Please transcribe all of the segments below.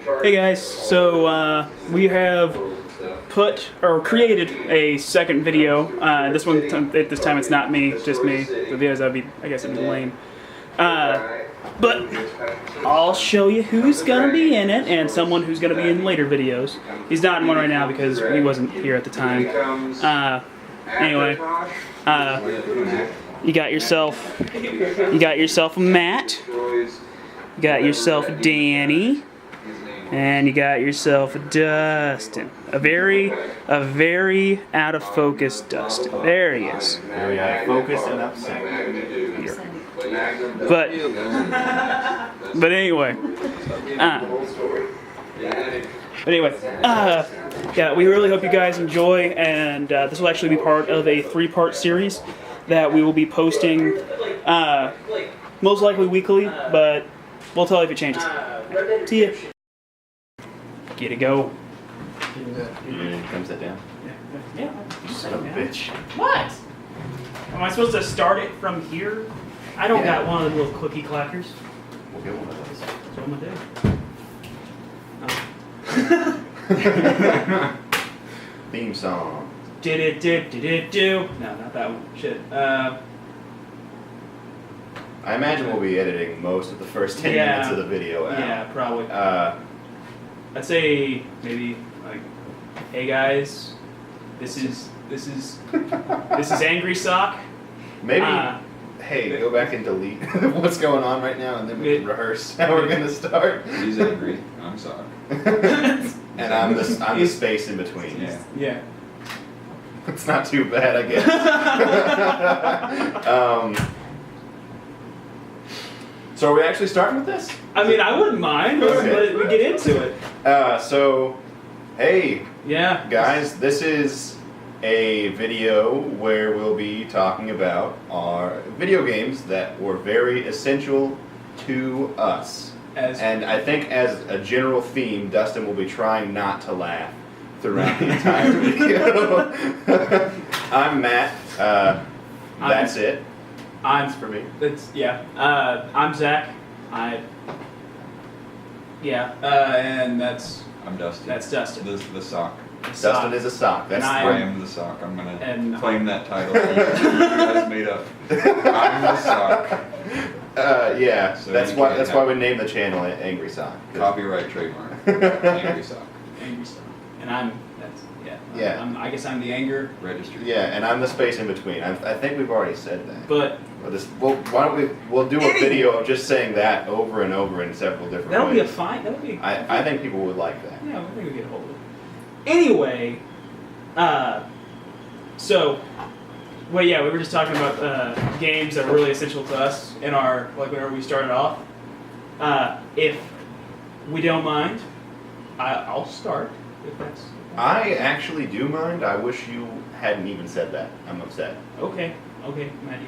Hey guys, so we have created a second video. This one, at this time, it's not me, just me. The videos I guess it'd be lame. But I'll show you who's gonna be in it and someone who's gonna be in later videos. He's not in one right now because he wasn't here at the time. Anyway, you got yourself a Matt. You got yourself a Danny. And you got yourself a Dustin. A very out of focus Dustin. There he is. Very out of focus and upset. But anyway. Yeah, we really hope you guys enjoy, and this will actually be part of a 3-part series that we will be posting most likely weekly, but we'll tell you if it changes. See ya. Get it go. Come sit down. Yeah. You son of a bitch. What? Am I supposed to start it from here? I don't got one of the little cookie clackers. We'll get one of those. That's what I'm gonna do. Theme song. Do. No, not that one. Shit. I imagine we'll be editing most of the first 10 minutes of the video out. Yeah, probably. I'd say maybe like, hey guys, this is Angry Sock. Maybe. Hey, go back and delete what's going on right now, and then we can rehearse how we're gonna start. He's angry. I'm sorry. And I'm the space in between. Yeah. It's not too bad, I guess. So are we actually starting with this? I mean, I wouldn't mind. Let's we get into it. So, hey, yeah, guys, this is a video where we'll be talking about our video games that were very essential to us. And I think as a general theme, Dustin will be trying not to laugh throughout the entire video. I'm Matt. That's it. That's for me. I'm Zach. And I'm Dustin. That's Dustin. The sock. Dustin is a sock. I am the sock. I'm gonna claim that title. You guys made up. I'm the sock. Yeah. So that's why we named the channel Angry Sock. Copyright trademark. Angry sock. Angry Sock. And I guess I'm the anger registered. Yeah, and I'm the space in between. I think we've already said that. But why don't we'll do a video of just saying that over and over in several different ways. That would be. I think people would like that. Yeah, I think we get a hold of it. Anyway, we were just talking about games that were really essential to us in our whenever we started off. If we don't mind, I'll start. If that's. I actually do mind. I wish you hadn't even said that. I'm upset. Okay, Matt,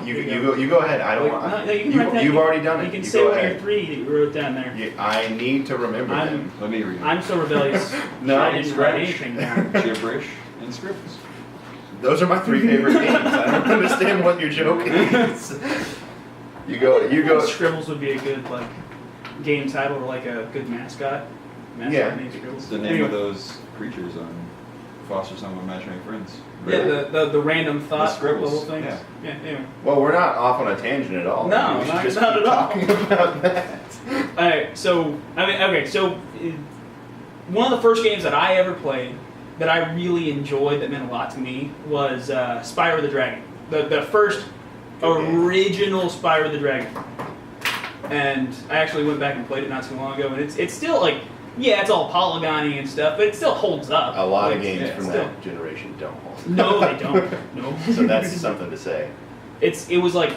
you go ahead. I don't want. No, you've already done it. You can say one of your 3 that you wrote down there. I need to remember them. Let me read them. I'm so rebellious. No, I didn't write anything down. Gibberish and scribbles. Those are my 3 favorite games. I don't understand what your joke is. You go. Scribbles would be a good game title or a good mascot. Yeah. It's the name of those creatures on Foster Some Imaginary Friends. Really? Yeah, the random thought scribbles. Things. Yeah. Anyway. Well, we're not off on a tangent at all. No, we should not just at keep all. talking about that. Alright, so one of the first games that I ever played that I really enjoyed that meant a lot to me was Spyro the Dragon. The first original Spyro the Dragon. And I actually went back and played it not too long ago, and it's still it's all polygon-y and stuff, but it still holds up. A lot of games from that generation don't hold up. No, they don't. No. So that's something to say. It was I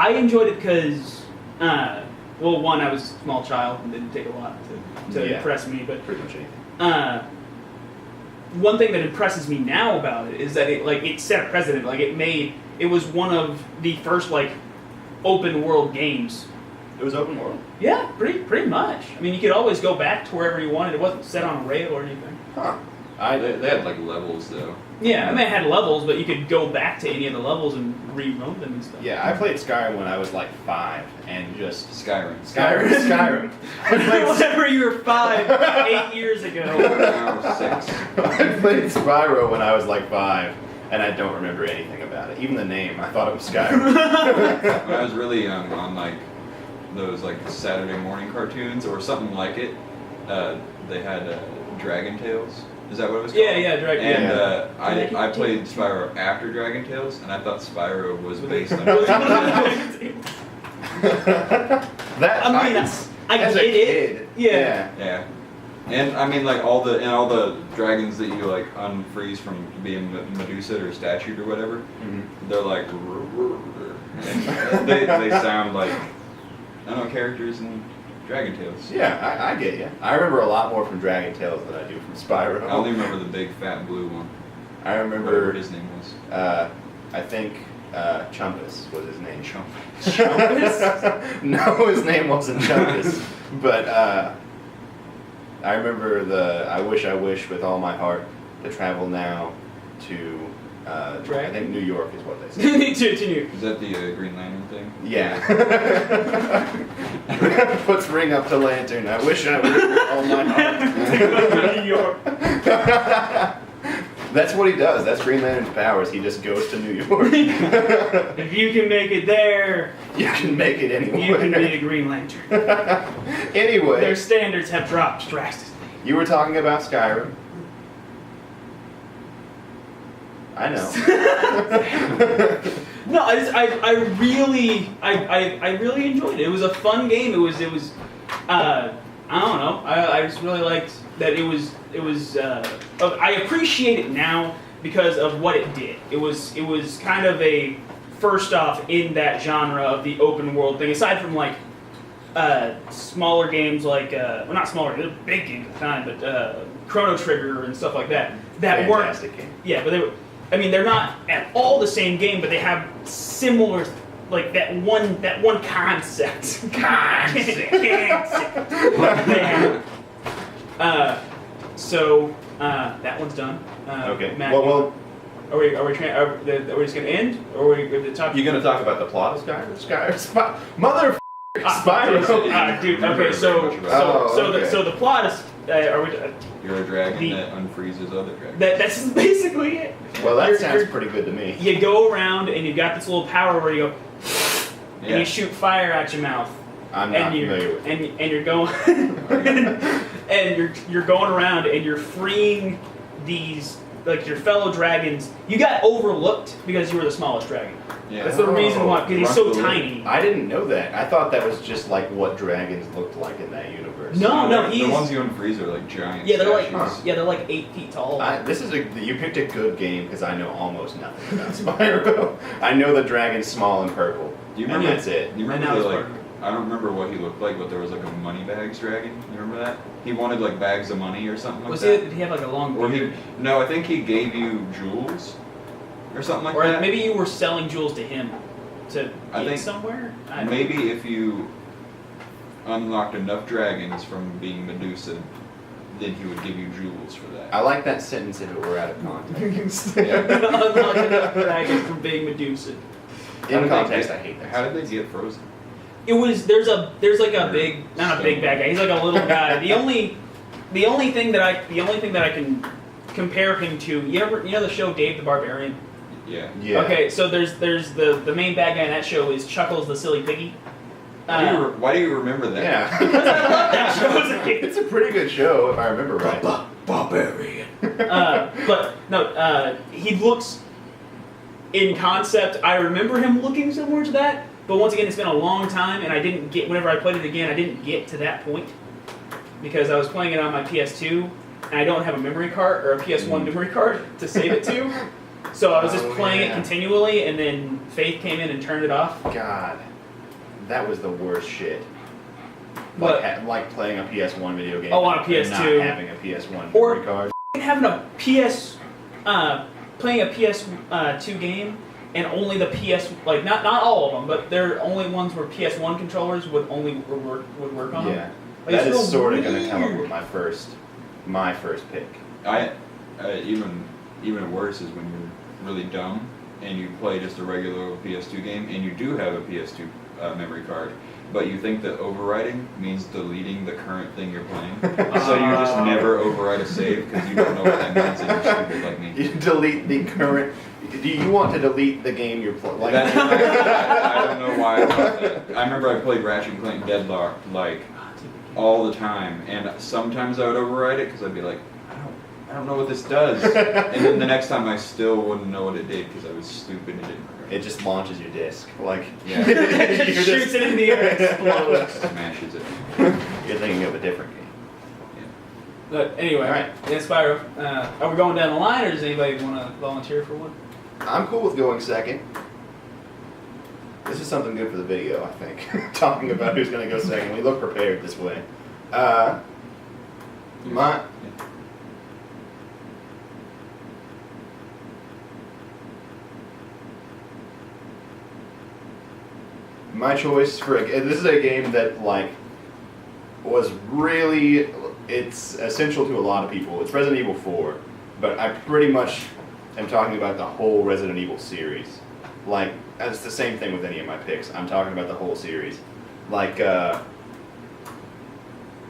enjoyed it because, one, I was a small child and didn't take a lot to impress me, but pretty much anything. One thing that impresses me now about it is that it set a precedent. It was one of the first open world games. It was open world? Yeah, pretty much. I mean, you could always go back to wherever you wanted. It wasn't set on a rail or anything. Huh. They had like levels though. Yeah, I mean, it had levels, but you could go back to any of the levels and re-roam them and stuff. Yeah, I played Skyrim when I was like 5, and just Skyrim. Skyrim. Whenever you were 5, 8 years ago. I was 6. I played Spyro when I was like 5, and I don't remember anything about it. Even the name, I thought it was Skyrim. When I was really young, on like those like Saturday morning cartoons or something like it, they had Dragon Tales. Is that what it was called? Yeah, Dragon. And I played Spyro after Dragon Tales, and I thought Spyro was based on. That I mean, I as get a it. kid, Yeah. Yeah, and I mean like all the dragons that you like unfreeze from being Medusa or statued or whatever, they're like and they sound like I don't know characters in Dragon Tales. Yeah, I get you. I remember a lot more from Dragon Tales than I do from Spyro. I only remember the big fat blue one. I remember Whatever his name was. I think Chumpus was his name. Chumpus? No, his name wasn't Chumpus. But I remember I wish with all my heart to travel now to I think New York is what they say. to New York. Is that the Green Lantern thing? Yeah. Puts ring up to lantern. I wish with all my heart. New York. That's what he does. That's Green Lantern's powers. He just goes to New York. If you can make it there, You can make it anywhere. you can be a Green Lantern. Anyway, Their standards have dropped drastically. you were talking about Skyrim. I know. No, I really enjoyed it. It was a fun game. It was I don't know. I just really liked that it was I appreciate it now because of what it did. It was kind of a first off in that genre of the open world thing. Aside from like smaller games like well, not smaller, they're big games at the time, but Chrono Trigger and stuff like that Fantastic game. Yeah, but they were. I mean, they're not at all the same game, but they have similar, like that one concept. Concept. So that one's done. Okay. Matt, Well, are we just gonna end, or are we at the top? you gonna talk about the plot of Skyrim? Mother Spyro. Dude. Okay, so the plot is. Are we? You're a dragon that unfreezes other dragons. That's basically it. Well, that sounds pretty good to me. You go around and you got this little power where you go, and you shoot fire at your mouth. I'm not familiar with it. And you're going, and you're going around and you're freeing these like your fellow dragons. You got overlooked because you were the smallest dragon. Yeah. That's the reason why, because he's so Ruffalo. tiny. I didn't know that. I thought that was just like what dragons looked like in that universe. No, the ones you unfreeze are like giant. Yeah, they're statues. like 8 feet tall. You picked a good game because I know almost nothing about Spyro. I know the dragon's small and purple. Do you remember? And that's it. Do you And remember now the, it's like? I don't remember what he looked like, but there was like a money bags dragon. You remember that? He wanted like bags of money or something like that. Did he have like a long Or beard? no, I think he gave you jewels or something like Or that. maybe you were selling jewels to him to I get think somewhere? I don't know. Maybe if you unlocked enough dragons from being Medusa, then he would give you jewels for that. I like that sentence if it were out of context. Unlock enough dragons from being Medusa. In context, I hate that. How did they get frozen? It was there's like a big, not a big bad guy. He's like a little guy. The only thing that I can compare him to, you know the show Dave the Barbarian? Yeah. Yeah. Okay, so there's the main bad guy in that show is Chuckles the Silly Piggy. Why do you remember that? Yeah. Because I love that show as a kid. It's a pretty good show if I remember right. Barbarian. But no, he looks in concept. I remember him looking similar to that. But once again, it's been a long time, and whenever I played it again, I didn't get to that point because I was playing it on my PS2, and I don't have a memory card or a PS1 memory card to save it to. So I was just playing it continually, and then Faith came in and turned it off. God, that was the worst shit. What? Like playing a PS1 video game. Oh, on a and PS2. Not having a PS1 Or memory card. having playing a PS2 game. And only the PS, like not all of them, but they're only ones where PS1 controllers would work on them. Yeah, Like, that it's is real sort of going to come up weird. with my first pick. even worse is when you're really dumb and you play just a regular PS2 game and you do have a PS2 memory card, but you think that overwriting means deleting the current thing you're playing. So you just never overwrite a save because you don't know what that means and you're stupid like me. You delete the current. Do you want to delete the game you're playing? Like, I don't know why I thought that. I remember I played Ratchet and Clank Deadlock like all the time, and sometimes I would overwrite it because I'd be like, I don't know what this does. And then the next time I still wouldn't know what it did because I was stupid and didn't remember. it just launches your disc. Like, Yeah. It just shoots it in the air and explodes. Smashes it. You're thinking of a different game. But anyway, Alright. yeah, Spyro, are we going down the line, or does anybody want to volunteer for one? I'm cool with going second. This is something good for the video, I think. Talking about who's going to go second. We look prepared this way. My choice for this is a game that like was really it's essential to a lot of people. It's Resident Evil 4, but I pretty much am talking about the whole Resident Evil series. Like, it's the same thing with any of my picks. I'm talking about the whole series. Like, I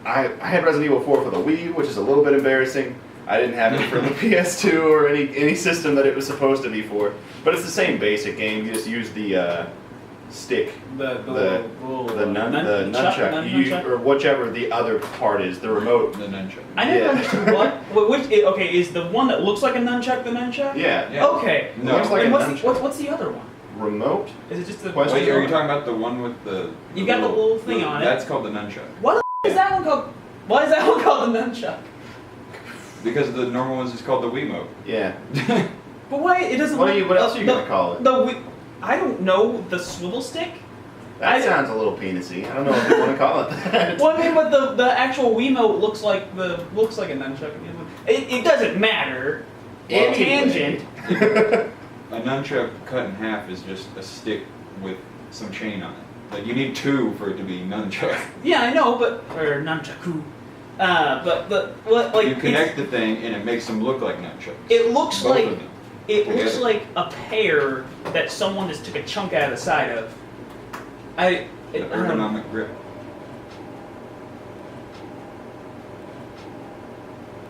had Resident Evil 4 for the Wii, which is a little bit embarrassing. I didn't have it for the PS2 or any system that it was supposed to be for. But it's the same basic game. You just use the stick, the nunchuck, or whichever the other part is, the remote. The nunchuck. I never understood okay, is the one that looks like a nunchuck the nunchuck? Yeah. Okay. No. Looks like and a what's nunchuck. what's the other one? Remote? Is it just the Question Wait, are you talking about the one with the... You got the little thing on it. That's called the nunchuck. What the is that one called? Why is that one called the nunchuck? Because the normal one's just called the Wiimote. Yeah. But why it doesn't? What else are you gonna call it? I don't know, the swivel stick. That sounds a little penisy. I don't know if you want to call it that. Well, I mean, but the actual Wiimote looks like a nunchuck. It doesn't matter. Anyway. Tangent. A nunchuck cut in half is just a stick with some chain on it. Like, you need two for it to be nunchuck. Yeah, I know, or nunchaku. But what like you connect the thing and it makes them look like nunchucks. It looks Both like of them. it looks like a pear that someone just took a chunk out of the side of. The ergonomic grip.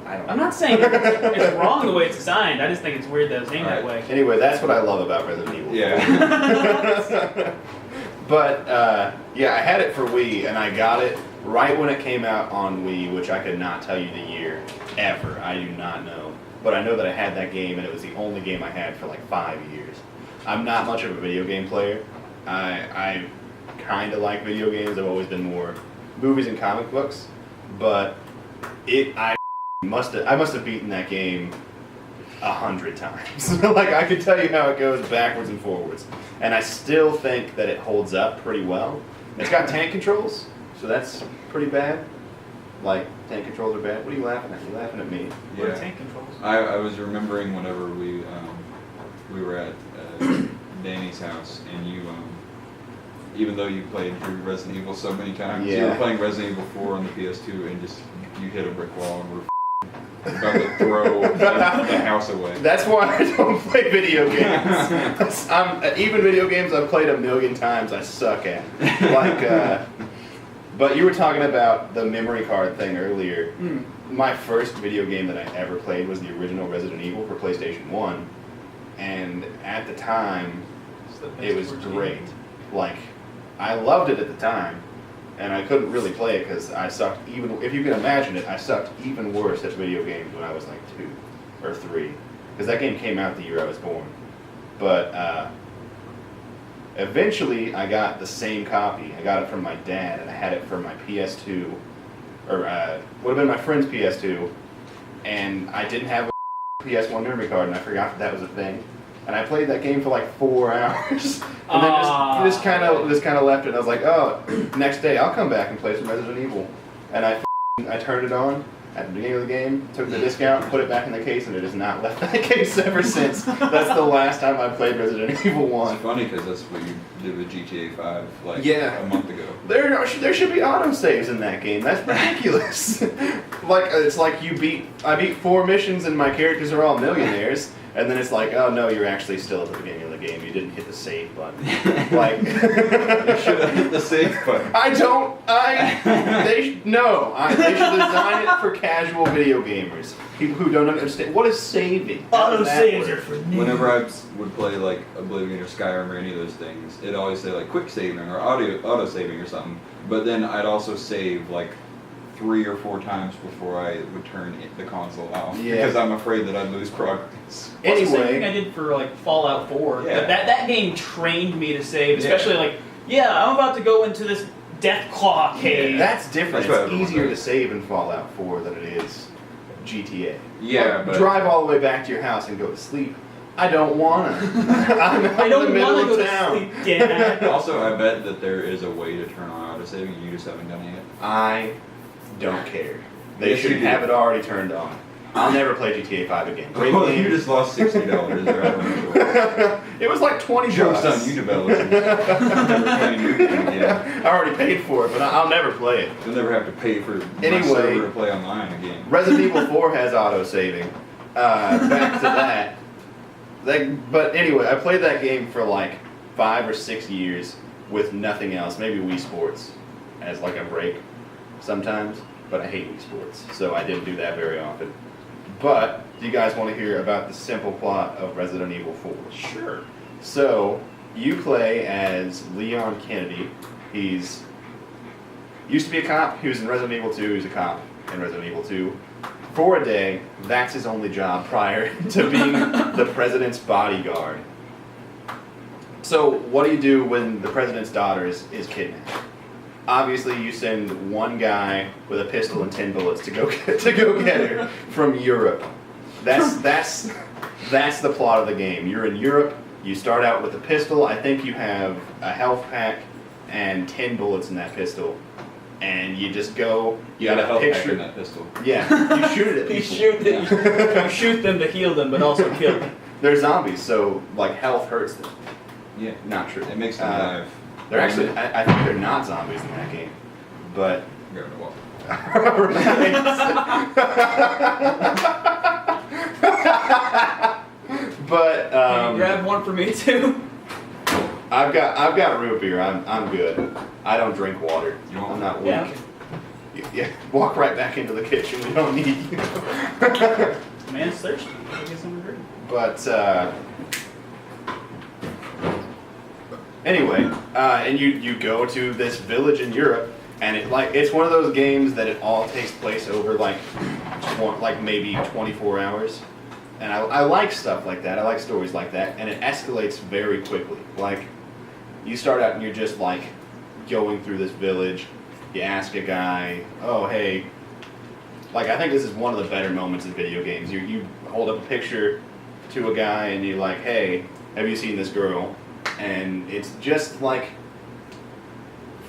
I'm not saying it's wrong the way it's designed. I just think it's weird that it's named that way. Anyway, that's what I love about Resident Evil. Yeah. But yeah, I had it for Wii, and I got it right when it came out on Wii, which I could not tell you the year ever. I do not know. But I know that I had that game, and it was the only game I had for like 5 years. I'm not much of a video game player. I kind of like video games. I've always been more movies and comic books. But I must have beaten that game 100 times. Like, I could tell you how it goes backwards and forwards. And I still think that it holds up pretty well. It's got tank controls, so that's pretty bad. Like, tank controls are bad. What are you laughing at? You're laughing at me. What are tank controls? I was remembering whenever we were at Danny's house, and you, even though you played through Resident Evil so many times, you were playing Resident Evil 4 on the PS2, and just you hit a brick wall and were about to throw the house away. That's why I don't play video games. Even video games I've played 1,000,000 times, I suck at. Like, but you were talking about the memory card thing earlier. My first video game that I ever played was the original Resident Evil for PlayStation 1. And at the time, it was great. Like, I loved it at the time. And I couldn't really play it because I sucked even, if you can imagine it, I sucked even worse at video games when I was like 2 or 3. Because that game came out the year I was born. But eventually I got the same copy. I got it from my dad and I had it for my PS2, or would have been my friend's PS2. And I didn't have a PS1 memory card and I forgot that was a thing. And I played that game for like 4 hours, and then just kind of left it. And I was like, oh, next day I'll come back and play some Resident Evil. And I turned it on, at the beginning of the game, took the discount, put it back in the case, and it has not left that case ever since. That's the last time I played Resident Evil 1. It's funny because that's what you did with GTA 5 like Yeah. a month ago. There should be autosaves in that game. That's ridiculous. It's like I beat 4 missions and my characters are all millionaires, and then it's like, oh no, you're actually still at the beginning of the game. You didn't hit the save button. Like You should have hit the save button. They should design it for casual video gamers. People who don't understand what is saving. Autosaves are for new. Whenever I would play like Oblivion or Skyrim or any of those things, it'd always say like quick saving or auto saving or something. But then I'd also save like 3 or 4 times before I would turn the console off because I'm afraid that I'd lose progress. Well, it's the same thing I did for like Fallout 4. Yeah. That game trained me to save, especially I'm about to go into this Deathclaw cave. Yeah, that's different. That's it's easier to save in Fallout 4 than it is GTA. Yeah, but drive all the way back to your house and go to sleep. I don't wanna. I don't want to go town. to sleep, Dad. Also, I bet that there is a way to turn on autosaving and you just haven't done it yet. I don't care. They Yes, should you do. have it already turned on. I'll never play GTA 5 again. Great Well, game. you just lost $60 or I don't know. It was like 20 Joke's bucks. on you developers. Never playing your game again. I already paid for it, but I'll never play it. You'll never have to pay for my Anyway. server to play online again. Resident Evil 4 has auto-saving. Back to that. But anyway, I played that game for like 5 or 6 years with nothing else. Maybe Wii Sports as like a break sometimes. But I hate Wii Sports, so I didn't do that very often. But do you guys want to hear about the simple plot of Resident Evil 4? Sure. So, you play as Leon Kennedy. He's used to be a cop. He was in Resident Evil 2. He's a cop in Resident Evil 2. For a day, that's his only job prior to being the president's bodyguard. So, what do you do when the president's daughter is kidnapped? Obviously, you send one guy with a pistol and 10 bullets to go get her from Europe. That's the plot of the game. You're in Europe. You start out with a pistol. I think you have a health pack and 10 bullets in that pistol, and you just go. You got a health pack in that pistol. Yeah, you shoot it at people. You shoot them to heal them, but also kill them. They're zombies, so like health hurts them. Yeah. Not true. It makes them alive. They're actually. I think they're not zombies in that game, but. Grab the wall. But Can you grab one for me too? I've got root beer. I'm good. I don't drink water. You want I'm not weak. Yeah. Yeah. Walk right back into the kitchen. We don't need you. Man's thirsty. I guess I'm agree. But anyway, and you go to this village in Europe, and it's one of those games that it all takes place over like maybe 24 hours. And I like stuff like that. I like stories like that, and it escalates very quickly. Like, you start out and you're just like going through this village. You ask a guy, "Oh, hey." Like, I think this is one of the better moments in video games. You hold up a picture to a guy and you're like, "Hey, have you seen this girl?" And it's just like,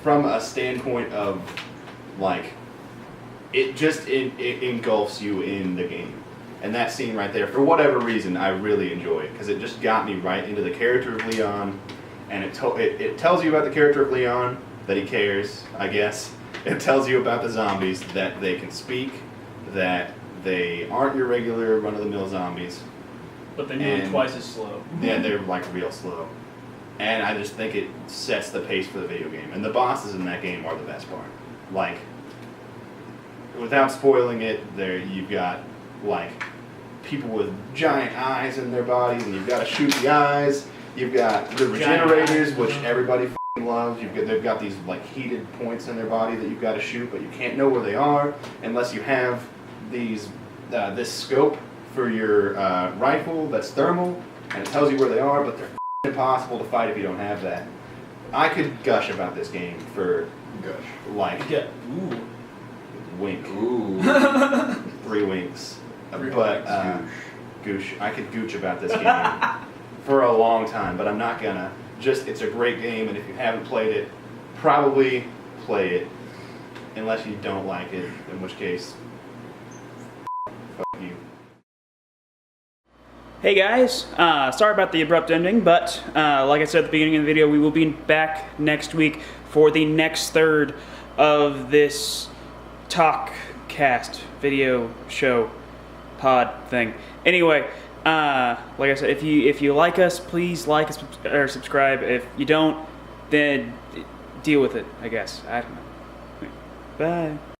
from a standpoint of like, it engulfs you in the game. And that scene right there, for whatever reason, I really enjoy it because it just got me right into the character of Leon, and it tells you about the character of Leon, that he cares, I guess. It tells you about the zombies, that they can speak, that they aren't your regular run-of-the-mill zombies. But they move twice as slow. Yeah, they're like real slow. And I just think it sets the pace for the video game. And the bosses in that game are the best part. Like, without spoiling it, you've got like people with giant eyes in their bodies, and you've got to shoot the eyes. You've got the regenerators, which everybody f***ing loves. They've got these like heated points in their body that you've got to shoot, but you can't know where they are unless you have this scope for your rifle that's thermal, and it tells you where they are. But they're f***ing impossible to fight if you don't have that. I could gush about this game for like wink. Ooh. 3 winks. But goosh. I could gooch about this game for a long time, but I'm not gonna. It's a great game, and if you haven't played it, probably play it, unless you don't like it, in which case, Hey guys, sorry about the abrupt ending, but like I said at the beginning of the video, we will be back next week for the next third of this Talkcast video show pod thing. Anyway, like I said, if you like us, please like us or subscribe. If you don't, then deal with it, I guess. I don't know. Bye.